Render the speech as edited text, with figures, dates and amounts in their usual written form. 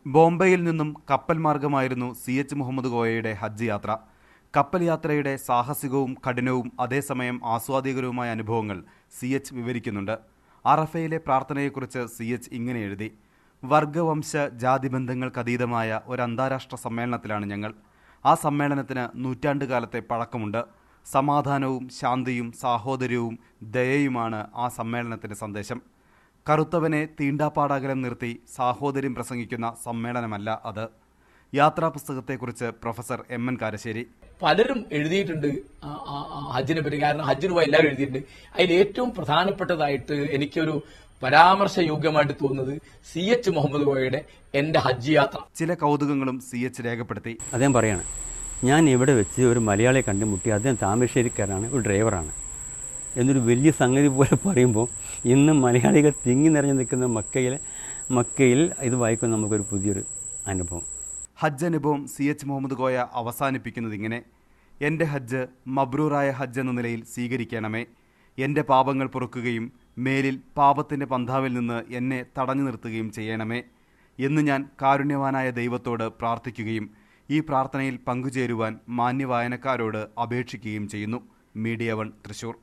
ബോംബെയിൽ നിന്നും കപ്പൽ മാർഗമായിരുന്നു CH മുഹമ്മദ് കോയയുടെ ഹജ്ജ് യാത്ര. കപ്പൽ യാത്രയുടെ സാഹസികവും കഠിനവും അതേസമയം ആസ്വാദികരവുമായ അനുഭവങ്ങൾ CH വിവരിക്കുന്നുണ്ട്. അറഫയിലെ പ്രാർത്ഥനയെക്കുറിച്ച് CH ഇങ്ങനെ എഴുതി: വർഗവംശ ജാതിബന്ധങ്ങൾക്കതീതമായ ഒരു അന്താരാഷ്ട്ര സമ്മേളനത്തിലാണ് ഞങ്ങൾ. ആ സമ്മേളനത്തിന് നൂറ്റാണ്ടുകാലത്തെ പഴക്കമുണ്ട്. സമാധാനവും ശാന്തിയും സാഹോദര്യവും ദയയുമാണ് ആ സമ്മേളനത്തിന്റെ സന്ദേശം. കറുത്തവനെ തീണ്ടാപ്പാടകലം നിർത്തി സാഹോദര്യം പ്രസംഗിക്കുന്ന സമ്മേളനമല്ല അത്. യാത്രാ പുസ്തകത്തെക്കുറിച്ച് പ്രൊഫസർ MN കാരശ്ശേരി: പലരും എഴുതിയിട്ടുണ്ട് ഹജ്ജിനെ പറ്റി. കാരണം ഹജ്ജിന് പോയി എല്ലാവരും എഴുതിയിട്ടുണ്ട്. അതിൽ ഏറ്റവും പ്രധാനപ്പെട്ടതായിട്ട് എനിക്കൊരു പരാമർശയോഗ്യമായിട്ട് തോന്നുന്നത് CH മുഹമ്മദ് കോയയുടെ എന്റെ ഹജ്ജ് യാത്ര. ചില കൗതുകങ്ങളും CH രേഖപ്പെടുത്തി. അദ്ദേഹം പറയാണ്, ഞാൻ ഇവിടെ വെച്ച് ഒരു മലയാളിയെ കണ്ടുമുട്ടി. അദ്ദേഹം താമരശ്ശേരിക്കാരാണ്, ഒരു ഡ്രൈവറാണ് എന്നൊരു വലിയ സംഗതി പോലെ പറയുമ്പോൾ ഇന്നും മലയാളികൾ തിങ്ങി നിറഞ്ഞു നിൽക്കുന്ന മക്കയിൽ ഇത് വായിക്കുന്ന നമുക്കൊരു പുതിയൊരു അനുഭവം. ഹജ്ജ് അനുഭവം CH മുഹമ്മദ് കോയ അവസാനിപ്പിക്കുന്നത് ഇങ്ങനെ: എൻ്റെ ഹജ്ജ് മബ്രൂറായ ഹജ്ജ് എന്ന നിലയിൽ സ്വീകരിക്കണമേ. എൻ്റെ പാപങ്ങൾ പൊറുക്കുകയും മേലിൽ പാപത്തിൻ്റെ പന്ഥാവിൽ നിന്ന് എന്നെ തടഞ്ഞു നിർത്തുകയും ചെയ്യണമേ എന്ന് ഞാൻ കാരുണ്യവാനായ ദൈവത്തോട് പ്രാർത്ഥിക്കുകയും ഈ പ്രാർത്ഥനയിൽ പങ്കുചേരുവാൻ മാന്യവായനക്കാരോട് അപേക്ഷിക്കുകയും ചെയ്യുന്നു. മീഡിയ 1 തൃശൂർ.